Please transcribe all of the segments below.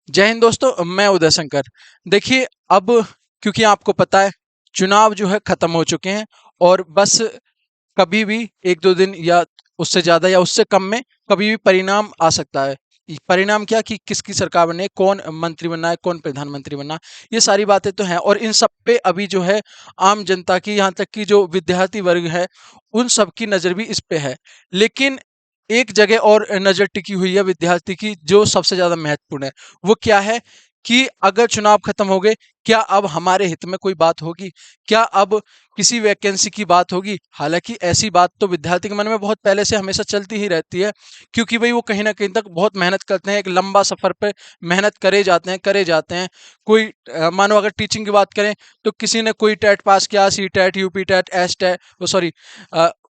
जय हिंद दोस्तों, मैं उदय शंकर। देखिए, अब क्योंकि आपको पता है चुनाव जो है खत्म हो चुके हैं और बस कभी भी एक दो दिन या उससे ज्यादा या उससे कम में कभी भी परिणाम आ सकता है। परिणाम क्या कि किसकी सरकार बने, कौन मंत्री बनना है, कौन प्रधानमंत्री बनना, ये सारी बातें तो हैं और इन सब पे अभी जो है आम जनता की, यहाँ तक कि जो विद्यार्थी वर्ग है, उन सब की नजर भी इस पे है। लेकिन एक जगह और नजर टिकी हुई है विद्यार्थी की, जो सबसे ज्यादा महत्वपूर्ण है। वो क्या है कि अगर चुनाव खत्म हो गए, क्या अब हमारे हित में कोई बात होगी? क्या अब किसी वैकेंसी की बात होगी? हालांकि ऐसी बात तो विद्यार्थी के मन में बहुत पहले से हमेशा चलती ही रहती है, क्योंकि भाई वो कहीं ना कहीं तक बहुत मेहनत करते हैं, एक लंबा सफर पे मेहनत करे जाते हैं। कोई मानो अगर टीचिंग की बात करें तो किसी ने कोई टेट पास किया, C TET, UP TET, S TET, sorry,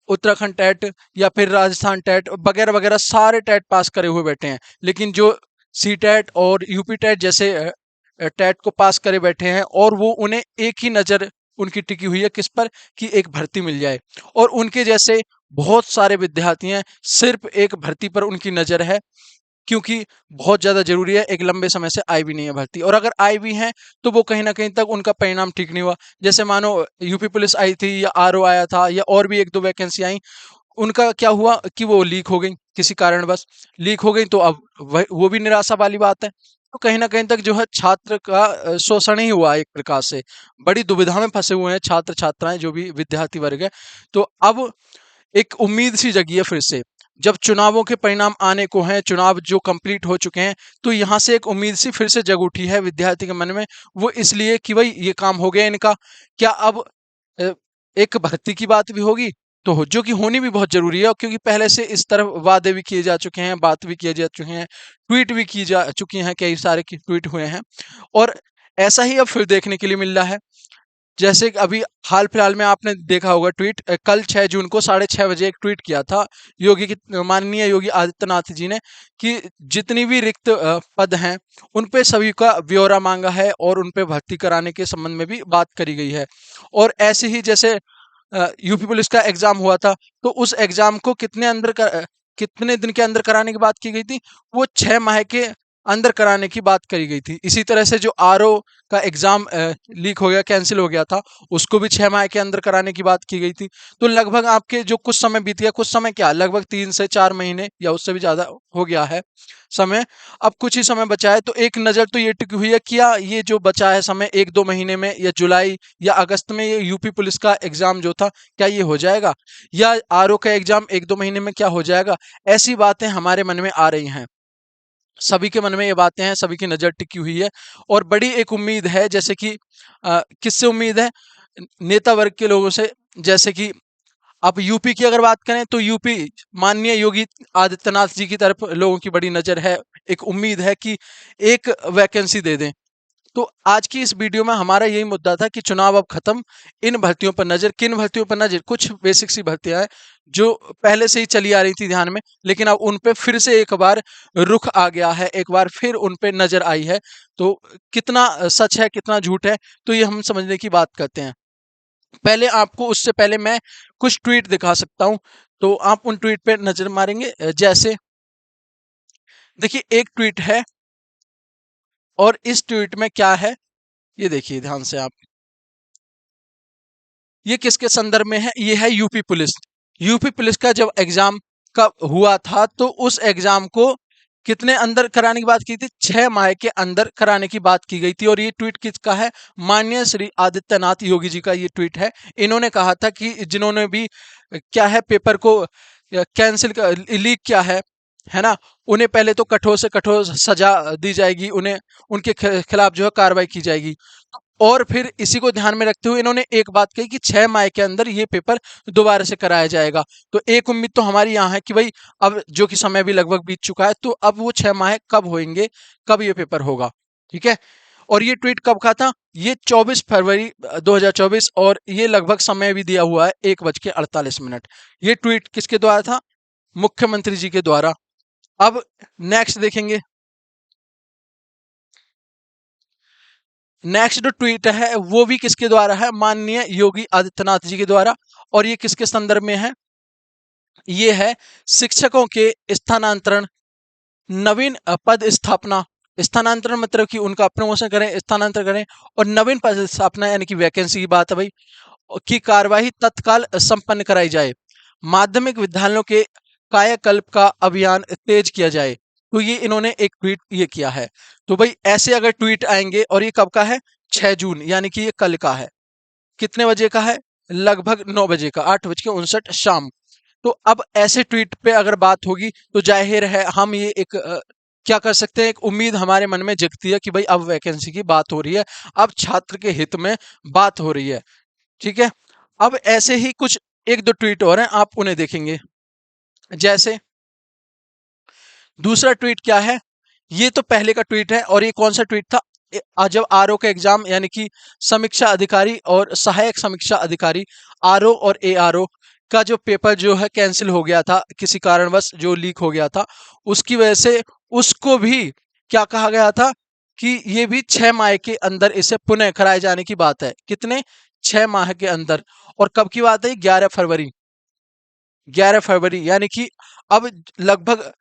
Uttarakhand TET या फिर राजस्थान टेट वगैरह वगैरह सारे टेट पास करे हुए बैठे हैं। लेकिन जो सी टेट और यूपी टेट जैसे टेट को पास करे बैठे हैं, और वो उन्हें एक ही नज़र उनकी टिकी हुई है किस पर, कि एक भर्ती मिल जाए। और उनके जैसे बहुत सारे विद्यार्थी हैं, सिर्फ एक भर्ती पर उनकी नज़र है, क्योंकि बहुत ज़्यादा ज़रूरी है। एक लंबे समय से आई भी नहीं है भर्ती, और अगर आई भी है तो वो कहीं न कहीं तक उनका परिणाम ठीक नहीं हुआ। जैसे मानो यूपी पुलिस आई थी या आरओ आया था या और भी 1-2 वैकेंसी आई, उनका क्या हुआ कि वो लीक हो गई, किसी कारणवश लीक हो गई, तो अब वो भी निराशा वाली बात है। तो कहीं न कहीं तक जो है छात्र का शोषण ही हुआ है एक प्रकार से। बड़ी दुविधा में फँसे हुए हैं छात्र-छात्राएँ, जो भी विद्यार्थी वर्ग है। तो अब एक उम्मीद सी जगी है फिर से। जब चुनावों के परिणाम आने को हैं, चुनाव जो कंप्लीट हो चुके हैं, तो यहाँ से एक उम्मीद सी फिर से जग उठी है विद्यार्थी के मन में। वो इसलिए कि भाई ये काम हो गया इनका, क्या अब अ, एक भर्ती की बात भी होगी, तो जो कि होनी भी बहुत जरूरी है, और क्योंकि पहले से इस तरफ वादे भी किए जा चुके हैं, बात भी किए जा चुके हैं, ट्वीट भी की जा चुकी हैं, कई सारे की ट्वीट हुए हैं। और ऐसा ही अब फिर देखने के लिए मिल रहा है। जैसे कि अभी हाल फिलहाल में आपने देखा होगा ट्वीट, कल 6 जून को 6:30 बजे एक ट्वीट किया था माननीय योगी आदित्यनाथ जी ने, कि जितनी भी रिक्त पद हैं उन पे सभी का ब्यौरा मांगा है और उन पे भर्ती कराने के संबंध में भी बात करी गई है। और ऐसे ही जैसे यूपी पुलिस का एग्जाम हुआ था, तो उस एग्जाम को कितने दिन के अंदर कराने की बात की गई थी? वो 6 माह के अंदर कराने की बात करी गई थी। इसी तरह से जो आरओ का एग्जाम लीक हो गया, कैंसिल हो गया था, उसको भी 6 माह के अंदर कराने की बात की गई थी। तो लगभग आपके जो कुछ समय बीत गया, कुछ समय क्या, लगभग 3 से 4 महीने या उससे भी ज्यादा हो गया है समय। अब कुछ ही समय बचा है, तो एक नजर तो ये टिकी हुई है, क्या ये जो बचा है समय 1-2 महीने में, या जुलाई या अगस्त में, ये यूपी पुलिस का एग्जाम जो था, क्या ये हो जाएगा? या आरओ का एग्जाम 1-2 महीने में क्या हो जाएगा? ऐसी बातें हमारे मन में आ रही हैं। सभी के मन में ये बातें हैं, सभी की नज़र टिकी हुई है, और बड़ी एक उम्मीद है। जैसे कि किससे उम्मीद है? नेता वर्ग के लोगों से। जैसे कि अब यूपी की अगर बात करें, तो यूपी माननीय योगी आदित्यनाथ जी की तरफ लोगों की बड़ी नज़र है। एक उम्मीद है कि एक वैकेंसी दे दें। तो आज की इस वीडियो में हमारा यही मुद्दा था कि चुनाव अब खत्म, इन भर्तियों पर नजर। किन भर्तियों पर नजर? कुछ बेसिक सी भर्तियां हैं जो पहले से ही चली आ रही थी ध्यान में, लेकिन अब उन पे फिर से एक बार रुख आ गया है, एक बार फिर उन पे नजर आई है। तो कितना सच है, कितना झूठ है, तो ये हम समझने की बात करते हैं। पहले आपको, उससे पहले मैं कुछ ट्वीट दिखा सकता हूं, तो आप उन ट्वीट पे नजर मारेंगे। जैसे देखिए, एक ट्वीट है, और इस ट्वीट में क्या है, ये देखिए ध्यान से आप। ये किसके संदर्भ में है? ये है यूपी पुलिस। यूपी पुलिस का जब एग्जाम का हुआ था, तो उस एग्जाम को कितने अंदर कराने की बात की थी? 6 माह के अंदर कराने की बात की गई थी। और ये ट्वीट किसका है? माननीय श्री आदित्यनाथ योगी जी का ये ट्वीट है। इन्होंने कहा था कि जिन्होंने भी क्या है पेपर को कैंसिल, लीक किया है ना, उन्हें पहले तो कठोर से कठोर सजा दी जाएगी, उन्हें उनके खिलाफ जो है कार्रवाई की जाएगी। और फिर इसी को ध्यान में रखते हुए इन्होंने एक बात कही कि 6 माह के अंदर ये पेपर दोबारा से कराया जाएगा। तो एक उम्मीद तो हमारी यहाँ है कि भाई, अब जो कि समय भी लगभग बीत चुका है, तो अब वो 6 माह कब होंगे, कब ये पेपर होगा? ठीक है। और ये ट्वीट कब का था? ये 24 फरवरी 2024, और ये लगभग समय भी दिया हुआ है 1:48। ये ट्वीट किसके द्वारा था? मुख्यमंत्री जी के द्वारा। अब नेक्स्ट देखेंगे। नेक्स्ट जो ट्वीट है वो भी किसके द्वारा है? माननीय योगी आदित्यनाथ जी के द्वारा। और ये किसके संदर्भ में है? ये है शिक्षकों के स्थानांतरण, नवीन पद स्थापना, स्थानांतरण मतलब कि उनका प्रमोशन करें, स्थानांतरण करें। और नवीन पद स्थापना यानी कि वैकेंसी की बात है भाई, की कार्यवाही तत्काल संपन्न कराई जाए। माध्यमिक विद्यालयों के कायाकल्प का अभियान तेज किया जाए। तो ये इन्होंने एक ट्वीट ये किया है। तो भाई ऐसे अगर ट्वीट आएंगे, और ये कब का है, 6 जून, यानी कि ये कल का है। कितने बजे का है, लगभग 9 बजे का, 8:59 शाम। तो अब ऐसे ट्वीट पे अगर बात होगी तो जाहिर है हम ये एक क्या कर सकते हैं, एक उम्मीद हमारे मन में जगती है कि भाई अब वैकेंसी की बात हो रही है, अब छात्र के हित में बात हो रही है। ठीक है। अब ऐसे ही कुछ एक दो ट्वीट और हैं, आप उन्हें देखेंगे। जैसे दूसरा ट्वीट क्या है, ये तो पहले का ट्वीट है, और ये कौन सा ट्वीट था, जब आरओ का एग्जाम यानी कि समीक्षा अधिकारी और सहायक समीक्षा अधिकारी, आरओ और एआरओ का जो पेपर जो है कैंसिल हो गया था किसी कारणवश, जो लीक हो गया था, उसकी वजह से उसको भी क्या कहा गया था कि ये भी 6 माह के अंदर इसे पुनः कराए जाने की बात है। कितने, 6 माह के अंदर। और कब की बात है, 11 फरवरी। 11 फरवरी यानी कि अब लगभग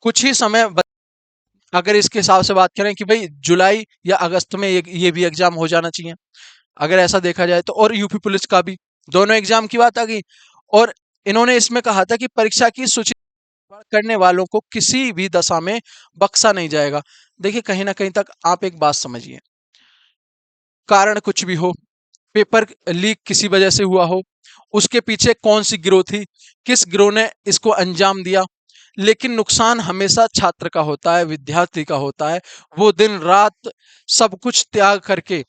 कुछ ही समय अगर इसके हिसाब से बात करें कि भाई जुलाई या अगस्त में ये भी एग्जाम हो जाना चाहिए, अगर ऐसा देखा जाए तो। और यूपी पुलिस का भी, दोनों एग्जाम की बात आ गई। और इन्होंने इसमें कहा था कि परीक्षा की सूची करने वालों को किसी भी दशा में बख्शा नहीं जाएगा। देखिए कहीं ना कहीं तक आप एक बात समझिए, कारण कुछ भी हो, पेपर लीक किसी वजह से हुआ हो, उसके पीछे कौन सी गिरोह थी, किस गिरोह ने इसको अंजाम दिया, लेकिन नुकसान हमेशा छात्र का होता है, विद्यार्थी का होता है। वो दिन रात सब कुछ त्याग करके,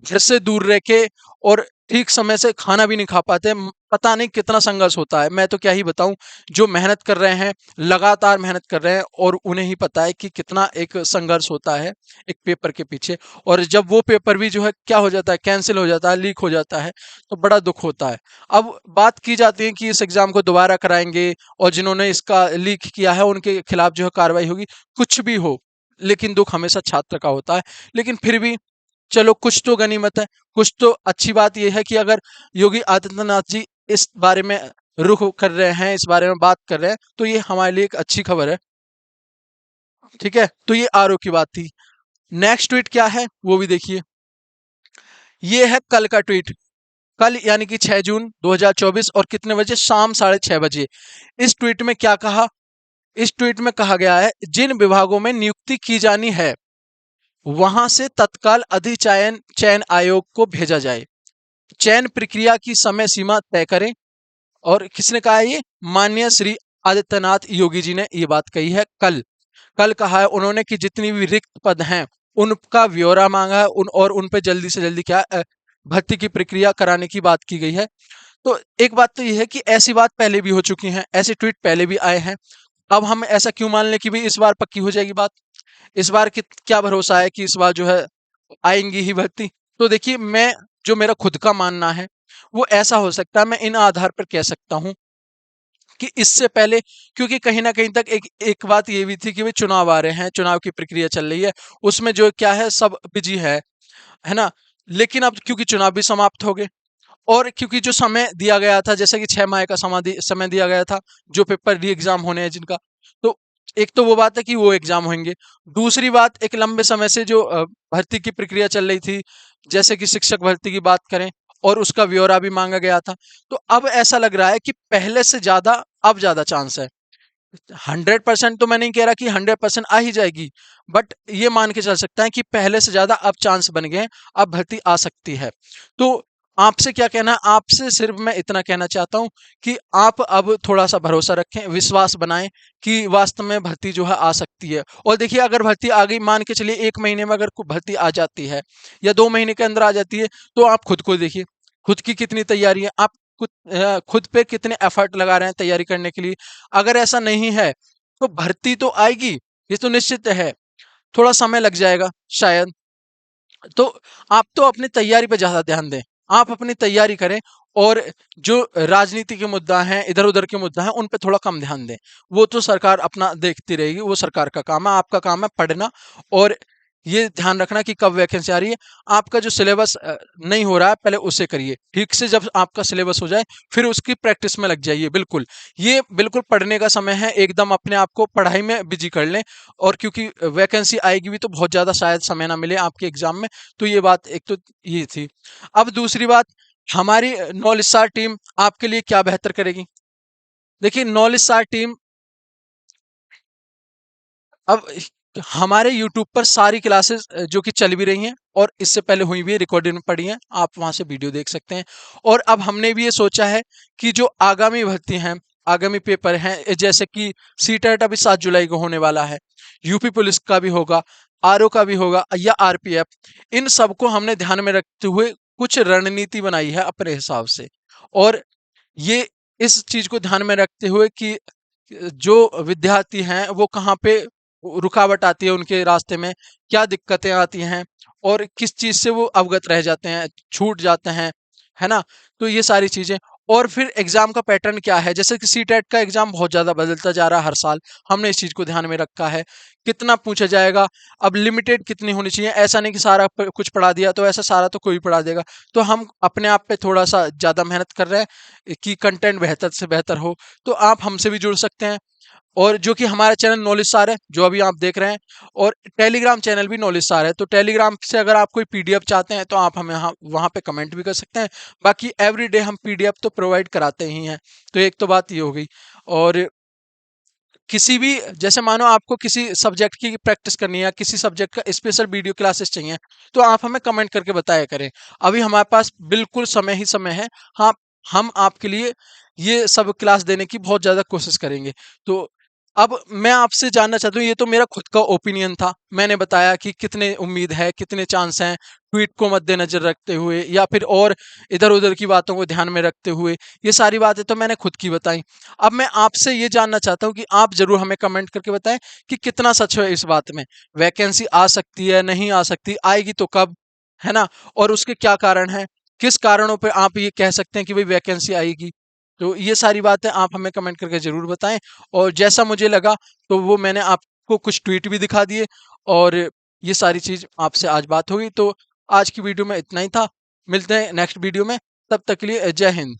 घर से दूर रह के, और ठीक समय से खाना भी नहीं खा पाते। पता नहीं कितना संघर्ष होता है, मैं तो क्या ही बताऊं। जो मेहनत कर रहे हैं, लगातार मेहनत कर रहे हैं, और उन्हें ही पता है कि कितना एक संघर्ष होता है एक पेपर के पीछे। और जब वो पेपर भी जो है क्या हो जाता है, कैंसिल हो जाता है, लीक हो जाता है, तो बड़ा दुख होता है। अब बात की जाती है कि इस एग्जाम को दोबारा कराएंगे, और जिन्होंने इसका लीक किया है उनके खिलाफ जो है कार्रवाई होगी। कुछ भी हो, लेकिन दुख हमेशा छात्र का होता है। लेकिन फिर भी चलो कुछ तो गनीमत है, कुछ तो अच्छी बात यह है कि अगर योगी आदित्यनाथ जी इस बारे में रुख कर रहे हैं, इस बारे में बात कर रहे हैं, तो ये हमारे लिए एक अच्छी खबर है। ठीक है, तो ये आरओ की बात थी। नेक्स्ट ट्वीट क्या है वो भी देखिए। ये है कल का ट्वीट, कल यानी कि 6 जून 2024, और कितने बजे, शाम 6:30 बजे। इस ट्वीट में क्या कहा, इस ट्वीट में कहा गया है, जिन विभागों में नियुक्ति की जानी है वहां से तत्काल अधिचयन चयन आयोग को भेजा जाए। चयन प्रक्रिया की समय सीमा तय करें। और किसने कहा है ये, माननीय श्री आदित्यनाथ योगी जी ने ये बात कही है कल। कल कहा है उन्होंने कि जितनी भी रिक्त पद हैं उनका ब्यौरा मांगा है, और उन पे जल्दी से जल्दी क्या भर्ती की प्रक्रिया कराने की बात की गई है। तो एक बात तो ये है कि ऐसी बात पहले भी हो चुकी है, ऐसे ट्वीट पहले भी आए हैं। अब हम ऐसा क्यों मान लें कि भाई इस बार पक्की हो जाएगी बात, इस बार क्या भरोसा है कि इस बार जो है आएंगी ही भर्ती। तो देखिए मैं, जो मेरा खुद का मानना है वो ऐसा हो सकता है, मैं इन आधार पर कह सकता हूं कि इससे पहले, क्योंकि कहीं ना कहीं तक एक एक बात ये भी थी कि भाई चुनाव आ रहे हैं, चुनाव की प्रक्रिया चल रही है, उसमें जो क्या है सब बिजी है ना। लेकिन अब क्योंकि चुनाव भी समाप्त हो गए, और क्योंकि जो समय दिया गया था, जैसे कि 6 माह का समय दिया गया था जो पेपर री एग्जाम होने हैं जिनका, तो एक तो वो बात है कि वो एग्जाम होंगे। दूसरी बात, एक लंबे समय से जो भर्ती की प्रक्रिया चल रही थी, जैसे कि शिक्षक भर्ती की बात करें, और उसका ब्यौरा भी मांगा गया था। तो अब ऐसा लग रहा है कि पहले से ज्यादा अब ज्यादा चांस है। 100% तो मैं नहीं कह रहा कि 100% आ ही जाएगी, बट ये मान के चल सकता है कि पहले से ज्यादा अब चांस बन गए हैं, अब भर्ती आ सकती है। तो आपसे क्या कहना है, आपसे सिर्फ मैं इतना कहना चाहता हूं कि आप अब थोड़ा सा भरोसा रखें, विश्वास बनाएं कि वास्तव में भर्ती जो है आ सकती है। और देखिए अगर भर्ती आ गई, मान के चलिए 1 महीने में अगर भर्ती आ जाती है, या 2 महीने के अंदर आ जाती है, तो आप खुद को देखिए, खुद की कितनी तैयारी है, आप खुद पे कितने एफर्ट लगा रहे हैं तैयारी करने के लिए। अगर ऐसा नहीं है तो भर्ती तो आएगी, ये तो निश्चित है, थोड़ा समय लग जाएगा शायद। तो आप तो अपनी तैयारी पे ज्यादा ध्यान दें, आप अपनी तैयारी करें, और जो राजनीति के मुद्दा हैं, इधर उधर के मुद्दा हैं, उन पे थोड़ा कम ध्यान दें। वो तो सरकार अपना देखती रहेगी, वो सरकार का काम है, आपका काम है पढ़ना और ये ध्यान रखना कि कब वैकेंसी आ रही है। आपका जो सिलेबस नहीं हो रहा है पहले उसे करिए ठीक से, जब आपका सिलेबस हो जाए फिर उसकी प्रैक्टिस में लग जाइए। बिल्कुल, ये बिल्कुल पढ़ने का समय है, एकदम अपने आप को पढ़ाई में बिजी कर लें। और क्योंकि वैकेंसी आएगी भी तो बहुत ज़्यादा शायद समय ना मिले आपके एग्जाम में, तो ये बात एक तो ये थी। अब दूसरी बात, हमारी नॉलेज स्टार टीम आपके लिए क्या बेहतर करेगी। देखिए नॉलेज स्टार टीम अब हमारे यूट्यूब पर सारी क्लासेस जो कि चल भी रही हैं और इससे पहले हुई भी रिकॉर्डिंग में पड़ी हैं, आप वहां से वीडियो देख सकते हैं। और अब हमने भी ये सोचा है कि जो आगामी भर्ती हैं, आगामी पेपर हैं, जैसे कि सीटेट अभी 7 जुलाई को होने वाला है, यूपी पुलिस का भी होगा, आरओ का भी होगा या आरपीएफ, इन सबको हमने ध्यान में रखते हुए कुछ रणनीति बनाई है अपने हिसाब से। और ये इस चीज को ध्यान में रखते हुए कि जो विद्यार्थी हैं वो कहाँ पे रुकावट आती है उनके रास्ते में, क्या दिक्कतें आती हैं और किस चीज से वो अवगत रह जाते हैं, छूट जाते हैं, है ना। तो ये सारी चीजें। और फिर एग्जाम का पैटर्न क्या है, जैसे कि सीटेट का एग्जाम बहुत ज्यादा बदलता जा रहा है हर साल, हमने इस चीज को ध्यान में रखा है। कितना पूछा जाएगा, अब लिमिटेड कितनी होनी चाहिए, ऐसा नहीं कि सारा कुछ पढ़ा दिया तो ऐसा सारा तो कोई पढ़ा देगा। तो हम अपने आप पे थोड़ा सा ज्यादा मेहनत कर रहे हैं कि कंटेंट बेहतर से बेहतर हो। तो आप हमसे भी जुड़ सकते हैं। और जो कि हमारा चैनल नॉलेज सार है जो अभी आप देख रहे हैं, और टेलीग्राम चैनल भी नॉलेज सार है, तो टेलीग्राम से अगर आप कोई पीडीएफ चाहते हैं तो आप हमें वहां पे कमेंट भी कर सकते हैं। बाकी एवरीडे हम पीडीएफ तो प्रोवाइड कराते ही हैं। तो एक तो बात ये हो गई। और किसी भी, जैसे मानो आपको किसी सब्जेक्ट की प्रैक्टिस करनी है या किसी सब्जेक्ट का स्पेशल वीडियो क्लासेस चाहिए, तो आप हमें कमेंट करके बताया करें। अभी हमारे पास बिल्कुल समय ही समय है। हाँ, हम आपके लिए ये सब क्लास देने की बहुत ज़्यादा कोशिश करेंगे। तो अब मैं आपसे जानना चाहता हूँ, ये तो मेरा खुद का ओपिनियन था, मैंने बताया कि कितने उम्मीद है, कितने चांस हैं, ट्वीट को मद्देनजर रखते हुए या फिर और इधर उधर की बातों को ध्यान में रखते हुए, ये सारी बातें तो मैंने खुद की बताई। अब मैं आपसे ये जानना चाहता हूँ कि आप जरूर हमें कमेंट करके बताएं कि कितना सच है इस बात में, वैकेंसी आ सकती है, नहीं आ सकती, आएगी तो कब, है ना, और उसके क्या कारण है, किस कारणों पे आप ये कह सकते हैं कि भाई वैकेंसी आएगी। तो ये सारी बातें आप हमें कमेंट करके जरूर बताएं। और जैसा मुझे लगा तो वो मैंने आपको कुछ ट्वीट भी दिखा दिए। और ये सारी चीज आपसे आज बात होगी। तो आज की वीडियो में इतना ही था, मिलते हैं नेक्स्ट वीडियो में, तब तक के लिए जय हिंद।